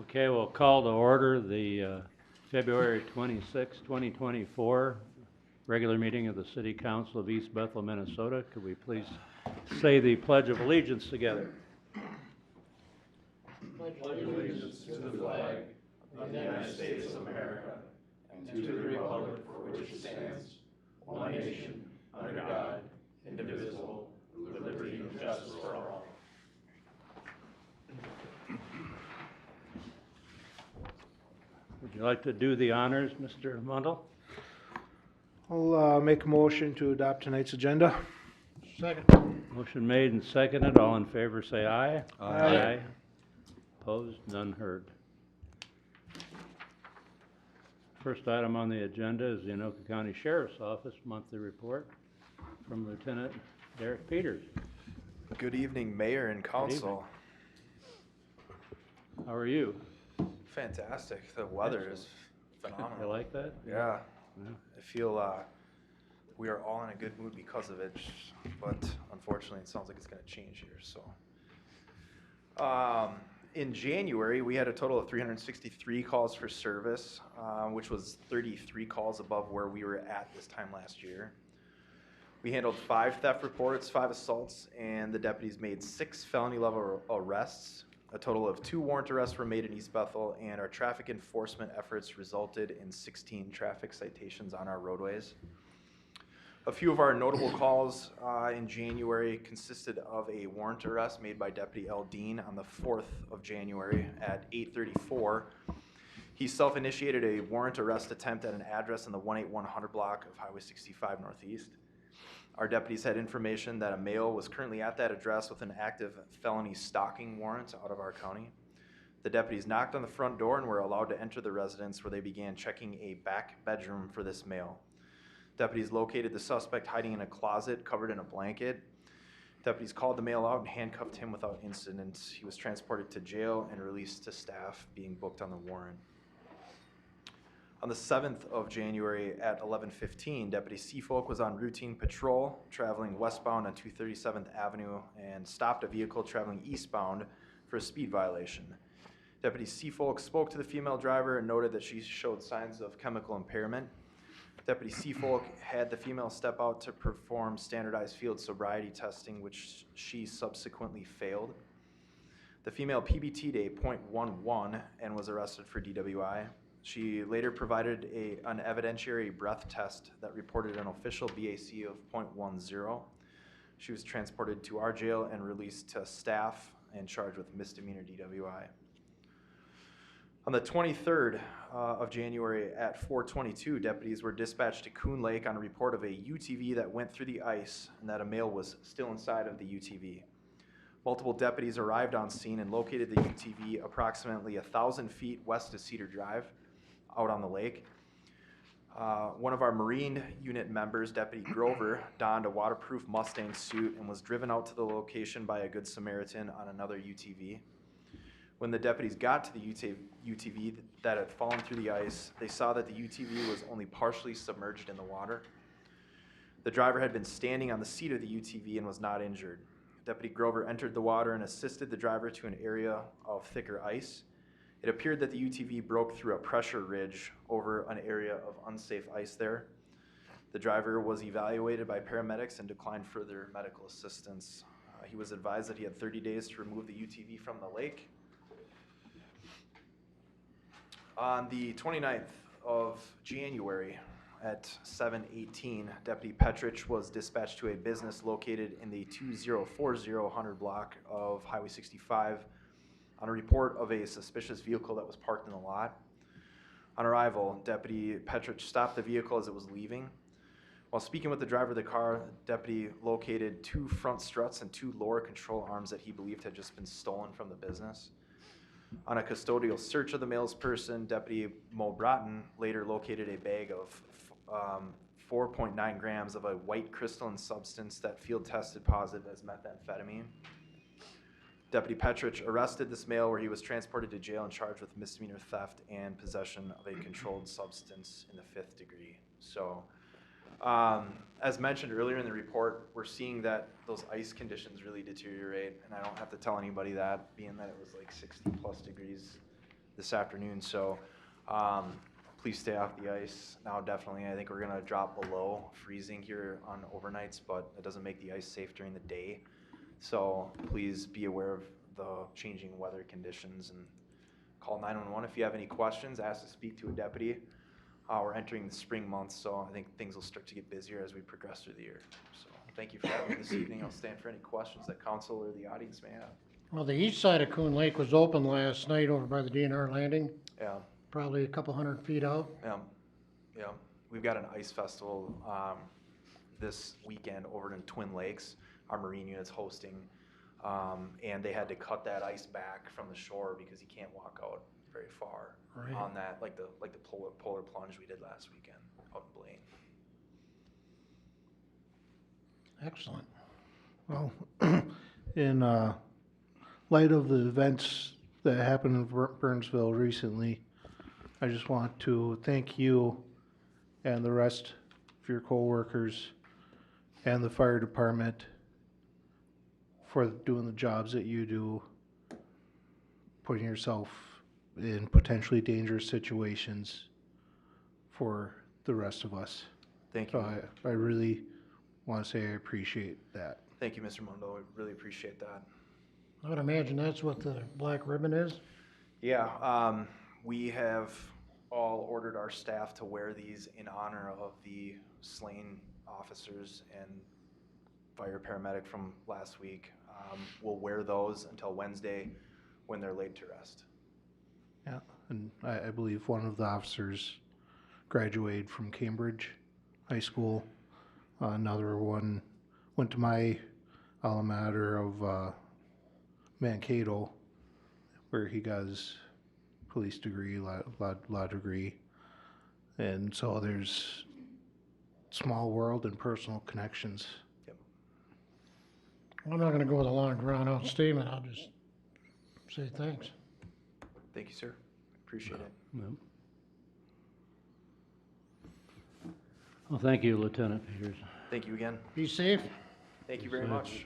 Okay, we'll call to order the February 26, 2024 regular meeting of the City Council of East Bethel, Minnesota. Could we please say the Pledge of Allegiance together? Pledge allegiance to the flag of the United States of America and to the republic for which it stands, one nation, under God, indivisible, with liberty and justice for all. Would you like to do the honors, Mr. Mundell? I'll make a motion to adopt tonight's agenda. Second. Motion made and seconded. All in favor say aye. Aye. Opposed? None heard. First item on the agenda is the Anoka County Sheriff's Office monthly report from Lieutenant Derek Peters. Good evening, Mayor and Council. How are you? Fantastic. The weather is phenomenal. You like that? Yeah. Yeah. I feel we are all in a good mood because of it, but unfortunately it sounds like it's going to change here. So in January, we had a total of 363 calls for service, which was 33 calls above where we were at this time last year. We handled 5 theft reports, 5 assaults, and the deputies made 6 felony level arrests. A total of 2 warrant arrests were made in East Bethel, and our traffic enforcement efforts resulted in 16 traffic citations on our roadways. A few of our notable calls in January consisted of a warrant arrest made by Deputy L. Dean on the 4th of January at 8:34. He self-initiated a warrant arrest attempt at an address in the 18100 block of Highway 65 Northeast. Our deputies had information that a male was currently at that address with an active felony stalking warrant out of our county. The deputies knocked on the front door and were allowed to enter the residence, where they began checking a back bedroom for this male. Deputies located the suspect hiding in a closet covered in a blanket. Deputies called the male out and handcuffed him without incident. He was transported to jail and released to staff being booked on the warrant. On the 7th of January at 11:15, Deputy Seafolk was on routine patrol traveling westbound on 237th Avenue and stopped a vehicle traveling eastbound for a speed violation. Deputy Seafolk spoke to the female driver and noted that she showed signs of chemical impairment. Deputy Seafolk had the female step out to perform standardized field sobriety testing, which she subsequently failed. The female PBT'd a .11 and was arrested for DWI. She later provided an evidentiary breath test that reported an official BAC of .10. She was transported to our jail and released to staff and charged with misdemeanor DWI. On the 23rd of January at 4:22, deputies were dispatched to Coon Lake on a report of a UTV that went through the ice and that a male was still inside of the UTV. Multiple deputies arrived on scene and located the UTV approximately 1,000 feet west of Cedar Drive, out on the lake. One of our Marine unit members, Deputy Grover, donned a waterproof Mustang suit and was driven out to the location by a Good Samaritan on another UTV. When the deputies got to the UTV that had fallen through the ice, they saw that the UTV was only partially submerged in the water. The driver had been standing on the seat of the UTV and was not injured. Deputy Grover entered the water and assisted the driver to an area of thicker ice. It appeared that the UTV broke through a pressure ridge over an area of unsafe ice there. The driver was evaluated by paramedics and declined further medical assistance. He was advised that he had 30 days to remove the UTV from the lake. On the 29th of January at 7:18, Deputy Petrich was dispatched to a business located in the 2040 block of Highway 65 on a report of a suspicious vehicle that was parked in the lot. On arrival, Deputy Petrich stopped the vehicle as it was leaving. While speaking with the driver of the car, the deputy located 2 front struts and 2 lower control arms that he believed had just been stolen from the business. On a custodial search of the male's person, Deputy Mo Broughton later located a bag of 4.9 grams of a white crystalline substance that field tested positive as methamphetamine. Deputy Petrich arrested this male, where he was transported to jail and charged with misdemeanor theft and possession of a controlled substance in the 5th degree. So, as mentioned earlier in the report, we're seeing that those ice conditions really deteriorate, and I don't have to tell anybody that, being that it was like 60 plus degrees this afternoon. So please stay off the ice now. Definitely, I think we're gonna drop below freezing here on overnights, but it doesn't make the ice safe during the day. So please be aware of the changing weather conditions and call 911 if you have any questions. Ask to speak to a deputy. We're entering the spring months, so I think things will start to get busier as we progress through the year. So thank you for having me this evening. I'll stand for any questions that council or the audience may have. Well, the east side of Coon Lake was open last night over by the DNR landing, Yeah, probably a couple 100 feet out. yeah, yeah. We've got an ice festival this weekend over in Twin Lakes. Our Marine unit's hosting, and they had to cut that ice back from the shore because you can't walk out very far Right. on that, like the polar plunge we did last weekend out in Blaine. Excellent. Well, in light of the events that happened in Burnsville recently, I just want to thank you and the rest of your coworkers and the fire department for doing the jobs that you do, putting yourself in potentially dangerous situations for the rest of us. Thank So you. I really want to say I appreciate that. Thank you, Mr. Mundo. I really appreciate that. I would imagine that's what the black ribbon is. Yeah, we have all ordered our staff to wear these in honor of the slain officers and fire paramedic from last week. We'll wear those until Wednesday when they're laid to rest. Yeah, and I believe one of the officers graduated from Cambridge High School. Another one went to my alma mater of Mankato, where he got his police degree, law degree. And so there's small world and personal connections. I'm not gonna go with a long drawn out statement, I'll just say thanks. Thank you, sir. Appreciate it. Yep. Well, thank you, Lieutenant Peters. Thank you again. Be safe. Thank you very Yes, much.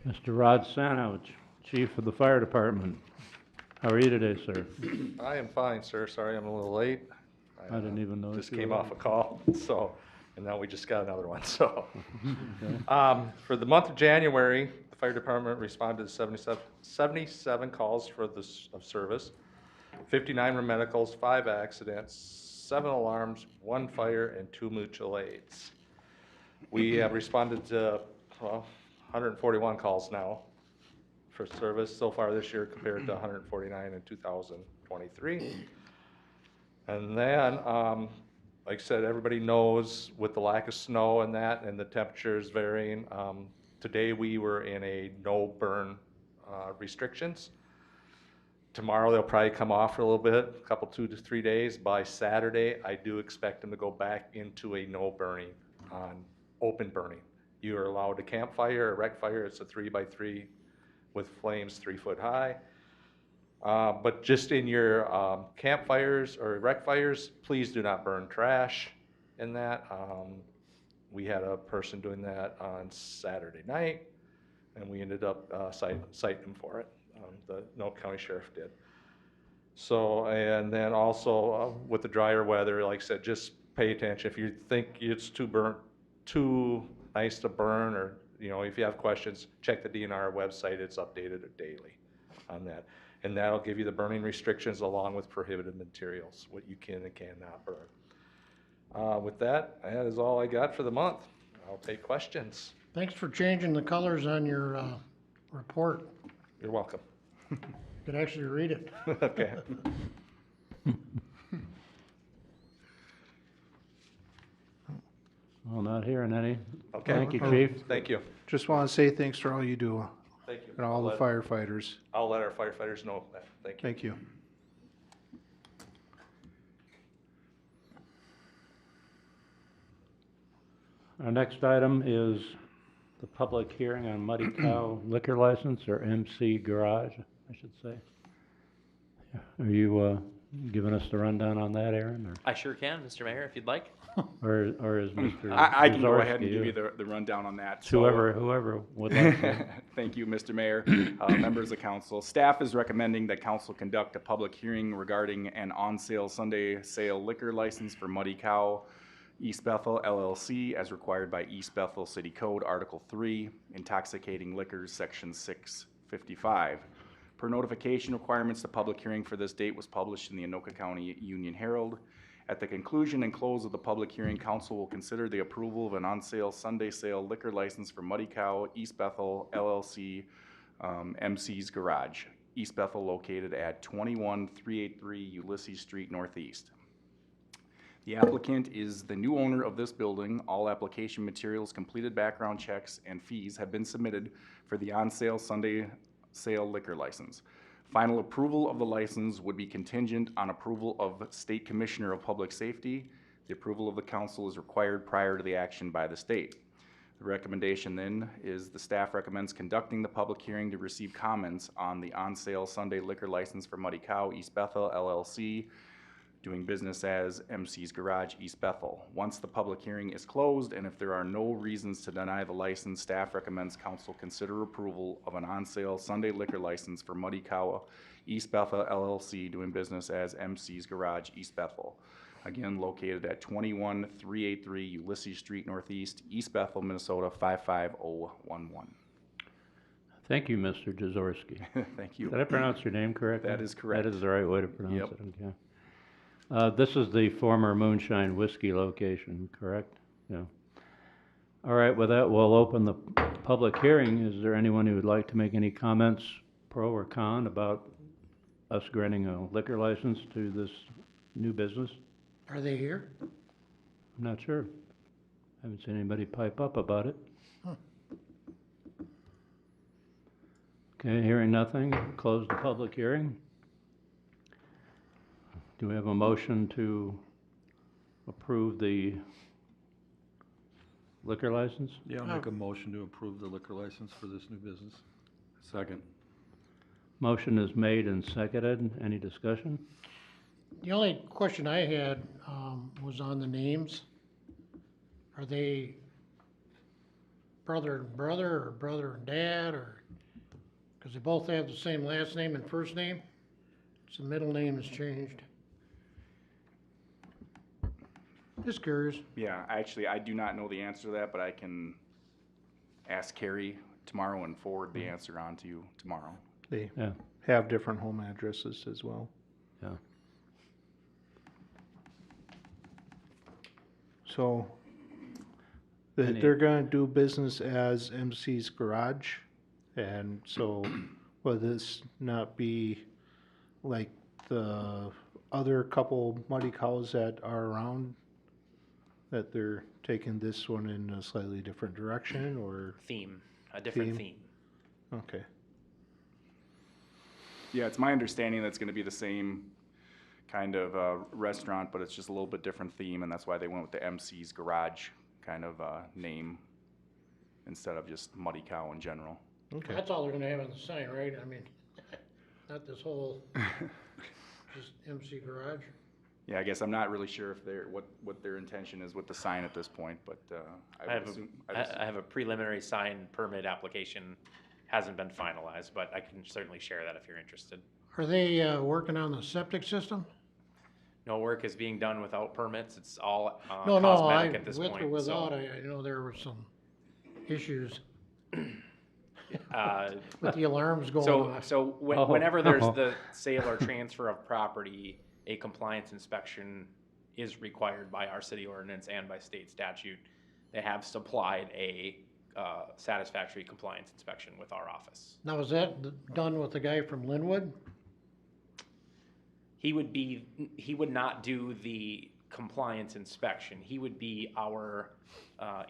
Mr. Rod Sanovich, Chief of the Fire Department. How are you today, sir? I am fine, sir. Sorry I'm a little late. I didn't even notice Just you came were off a call, so, and now we just got another one, so. Okay. For the month of January, the fire department responded to 77 calls for of service, 59 were medicals, 5 accidents, 7 alarms, 1 fire, and 2 mutual aids. We have responded to, 141 calls now for service so far this year compared to 149 in 2023. And then, like I said, everybody knows with the lack of snow and that and the temperatures varying, today we were in a no burn restrictions. Tomorrow they'll probably come off for a little bit, a couple 2 to 3 days. By Saturday, I do expect them to go back into a no burning on open burning. You are allowed to campfire or rec fire. It's a 3x3 with flames 3 foot high. But just in your campfires or rec fires, please do not burn trash in that. We had a person doing that on Saturday night, and we ended up citing him for it. The Nope County Sheriff did. So, and then also with the drier weather, like I said, just pay attention. If you think it's too nice to burn, or if you have questions, check the DNR website. It's updated daily on that. And that'll give you the burning restrictions along with prohibited materials, what you can and cannot burn. With that is all I got for the month. I'll take questions. Thanks for changing the colors on your report. You're welcome. You could actually read it. Okay. Well, not hearing any. Okay. Thank you, Chief. Thank you. Just want to say thanks for all you do Thank you. and all the firefighters. I'll let our firefighters know that. Thank you. Thank you. Our next item is the public hearing on Muddy Cow liquor license, or MC Garage, I should say. Are you giving us the rundown on that, Aaron, I sure can, Mr. Mayor, if you'd like. or is Mr. I can go ahead and Zazorsky, give you the rundown on that. it's So- whoever would like to. Thank you, Mr. Mayor, members of council. Staff is recommending that council conduct a public hearing regarding an on-sale Sunday sale liquor license for Muddy Cow East Bethel LLC as required by East Bethel City Code, Article 3, Intoxicating Liquors, Section 655. Per notification requirements, the public hearing for this date was published in the Anoka County Union Herald. At the conclusion and close of the public hearing, council will consider the approval of an on-sale Sunday sale liquor license for Muddy Cow East Bethel LLC, MC's Garage, East Bethel, located at 21383 Ulysses Street Northeast. The applicant is the new owner of this building. All application materials, completed background checks, and fees have been submitted for the on-sale Sunday sale liquor license. Final approval of the license would be contingent on approval of State Commissioner of Public Safety. The approval of the council is required prior to the action by the state. The recommendation then is the staff recommends conducting the public hearing to receive comments on the on-sale Sunday liquor license for Muddy Cow East Bethel LLC, doing business as MC's Garage, East Bethel. Once the public hearing is closed, and if there are no reasons to deny the license, staff recommends council consider approval of an on-sale Sunday liquor license for Muddy Cow East Bethel LLC, doing business as MC's Garage, East Bethel. Again, located at 21383 Ulysses Street Northeast, East Bethel, Minnesota 55011. Thank you, Mr. Jaworski. Thank you. Did I pronounce your name correctly? That is correct. That is the right way to pronounce Yep. it, okay. This is the former Moonshine Whiskey location, correct? Yeah. All right, with that, we'll open the public hearing. Is there anyone who would like to make any comments, pro or con, about us granting a liquor license to this new business? Are they here? I'm not sure. Haven't seen anybody pipe up about it. Huh. Okay, hearing nothing, close the public hearing. Do we have a motion to approve the liquor license? Yeah, I'll make a motion to approve the liquor license for this new business. Second. Motion is made and seconded. Any discussion? The only question I had, was on the names. Are they brother and brother, or brother and dad, or, cause they both have the same last name and first name? So the middle name has changed. Just curious. Yeah, actually, I do not know the answer to that, but I can ask Carrie tomorrow and forward the answer on to you tomorrow. They Yeah, have different home addresses as well. yeah. So Any- they're gonna do business as MC's Garage, and so will this not be like the other couple Muddy Cows that are around? That they're taking this one in a slightly different direction, or, A different Theme. theme. okay. Yeah, it's my understanding that it's gonna be the same kind of restaurant, but it's just a little bit different theme, and that's why they went with the MC's Garage kind of name instead of just Muddy Cow in general. Okay. That's all they're gonna have on the sign, right? I mean, not this whole, just MC Garage. Yeah, I guess I'm not really sure if they're, what their intention is with the sign at this point, but I have I have a preliminary sign permit application, hasn't been finalized, but I can certainly share that if you're interested. Are they, working on the septic system? No work is being done without permits, it's all No, cosmetic I, at this with point. or without, so, I know there were some issues uh, with the alarms going So, off. so Oh. whenever there's the sale or transfer of property, a compliance inspection is required by our city ordinance and by state statute. They have supplied a satisfactory compliance inspection with our office. Now, is that done with the guy from Linwood? He would not do the compliance inspection. He would be our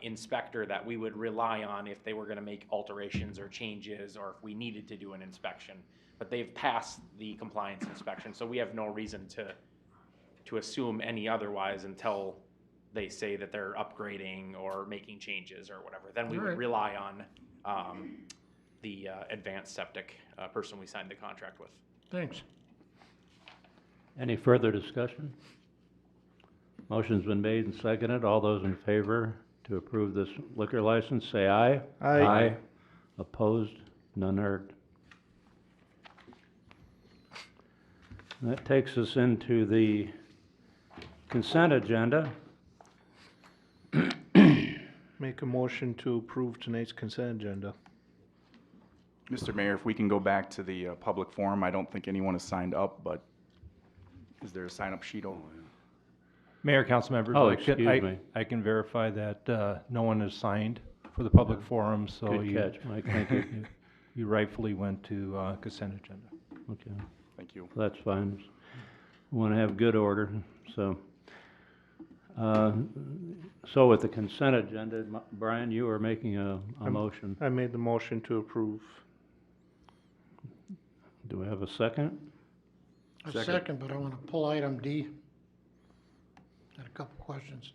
inspector that we would rely on if they were gonna make alterations or changes, or if we needed to do an inspection. But they've passed the compliance inspection, so we have no reason to assume any otherwise until they say that they're upgrading or making changes or whatever. Then we would Alright. rely on the advanced septic person we signed the contract with. Thanks. Any further discussion? Motion's been made and seconded. All those in favor to approve this liquor license, say aye. Aye. Opposed? None heard. That takes us into the consent agenda. Make a motion to approve tonight's consent agenda. Mr. Mayor, if we can go back to the public forum, I don't think anyone has signed up, but is there a sign-up sheet over? Mayor, council members, Oh, I can- excuse me. I can verify that no one has signed for the public forum, so Good you catch, Mike, thank you. you rightfully went to consent agenda. Okay, Thank you. that's fine. We want to have good order, so. So with the consent agenda, Brian, you are making a motion. I made the motion to approve. Do we have a second? A second, but I want to pull item D. Got a couple questions.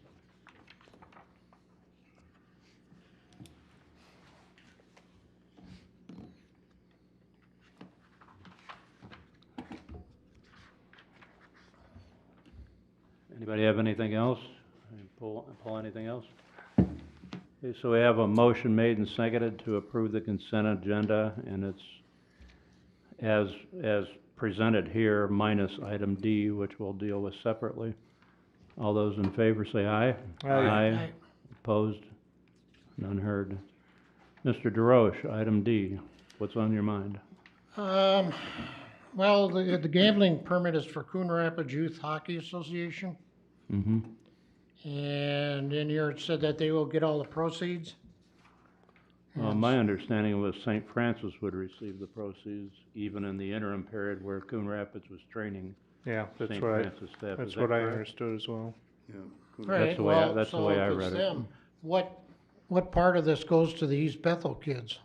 Anybody have anything else? Pull anything else? Okay, so we have a motion made and seconded to approve the consent agenda, and it's as presented here, minus item D, which we'll deal with separately. All those in favor say aye. Aye. Opposed? None heard. Mr. DeRoche, item D, what's on your mind? Well, the gambling permit is for Coon Rapids Youth Hockey Association, Mm-hmm. and in here it said that they will get all the proceeds. Well, my understanding was St. Francis would receive the proceeds even in the interim period where Coon Rapids was training Yeah, that's St. what I, Francis staff. that's Is that what I correct? understood as well. That's the way I- that's the way I read it. What part of this goes to the East Bethel kids?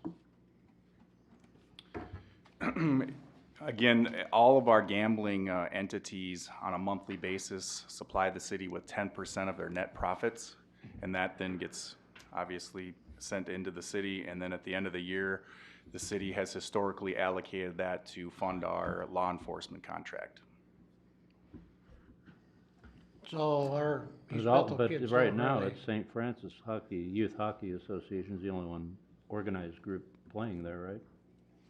Again, all of our gambling entities on a monthly basis supply the city with 10% of their net profits, and that then gets obviously sent into the city, and then at the end of the year, the city has historically allocated that to fund our law enforcement contract. So our East But Bethel but kids right don't now, really- it's St. Francis Youth Hockey Association is the only one organized group playing there, right?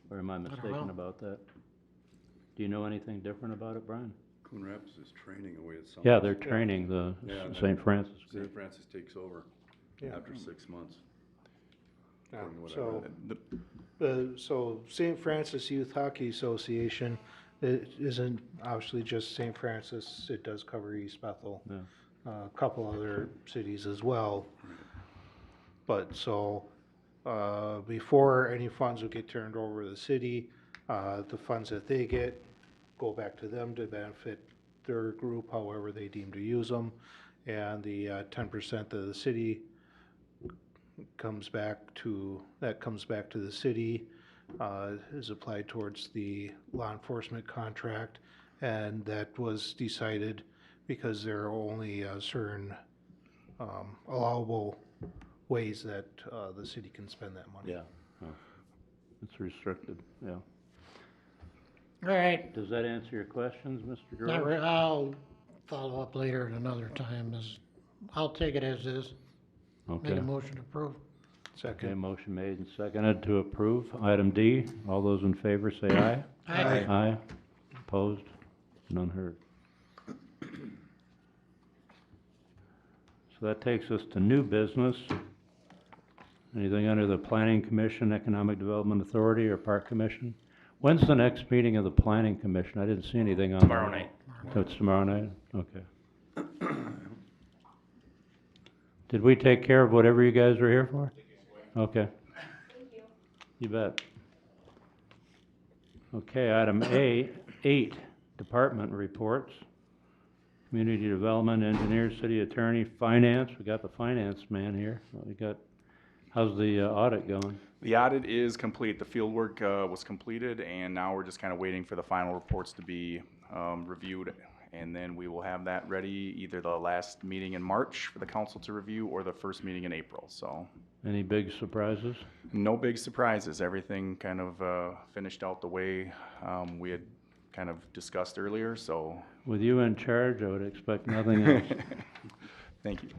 Or am I don't mistaken know. about that? Do you know anything different about it, Brian? Coon Rapids is training away at some. Yeah, they're training the Yeah, and St. Francis St. group. Francis takes over Yeah. after 6 months. Yeah, according to what I so, read. so St. Francis Youth Hockey Association, it isn't obviously just St. Francis, it does cover East Bethel. Yeah. A couple other cities as well. But so, before any funds would get turned over to the city, the funds that they get go back to them to benefit their group however they deem to use them. And the 10% of the city comes back to the city, is applied towards the law enforcement contract. And that was decided because there are only certain allowable ways that the city can spend that money. Yeah, oh, it's restricted, yeah. All right, Does that answer your questions, Mr. not George? re- I'll follow up later at another time. I'll take it as is. Make Okay, a motion to approve. okay, Second. motion made and seconded to approve. Item D, all those in favor say aye. Aye. Aye. Opposed? None heard. So that takes us to new business. Anything under the Planning Commission, Economic Development Authority, or Park Commission? When's the next meeting of the Planning Commission? I didn't see anything on. Tomorrow night. So it's tomorrow night? Okay. Did we take care of whatever you guys were here for? Okay. You bet. Okay, item A8, department reports. Community Development, Engineer, City Attorney, Finance. We got the finance man here. How's the audit going? The audit is complete. The field work was completed, and now we're just kind of waiting for the final reports to be reviewed. And then we will have that ready either the last meeting in March for the council to review or the first meeting in April. So Any big surprises? no big surprises. Everything kind of finished out the way we had kind of discussed earlier, so With you in charge, I would expect nothing else. thank you.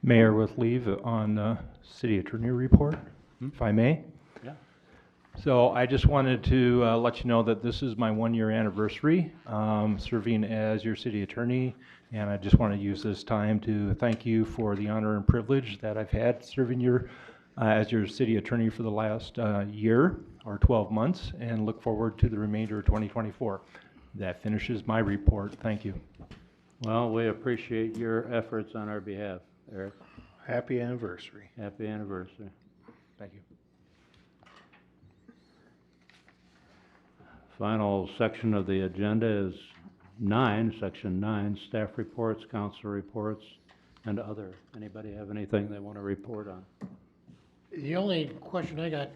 Mayor with leave on city attorney report, if I may. Yeah. So I just wanted to let you know that this is my 1-year anniversary serving as your city attorney, and I just want to use this time to thank you for the honor and privilege that I've had serving as your city attorney for the last year or 12 months, and look forward to the remainder of 2024. That finishes my report. Thank you. Well, we appreciate your efforts on our behalf, Eric. Happy anniversary. Happy anniversary. Thank you. Final section of the agenda is section 9, staff reports, council reports, and other. Anybody have anything they want to report on? The only question I got,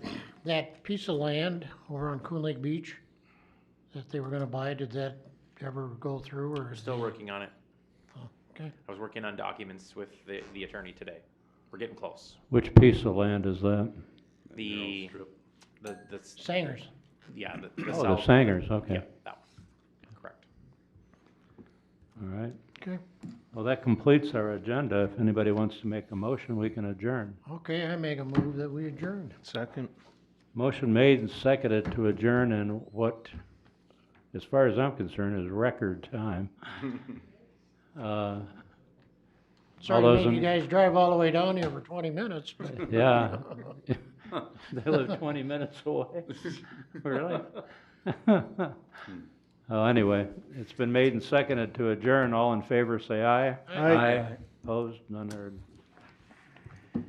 that piece of land over on Coon Lake Beach that they were gonna buy, did that ever go through, or We're is still working on it. okay? I was working on documents with the attorney today. We're getting close. Which piece of land is that? The Sangers, yeah, the Oh, the south. Sangers, okay. Yeah, that one. Correct. All right. okay, Well, that completes our agenda. If anybody wants to make a motion, we can adjourn. okay, I make a move that we adjourn. Second. Motion made and seconded to adjourn in what, as far as I'm concerned, is record time. Sorry those to make in- you guys drive all the way down here for 20 minutes, but Yeah. They live 20 minutes away. Really? Oh, anyway, it's been made and seconded to adjourn. All in favor, say aye. Aye. Opposed? None heard.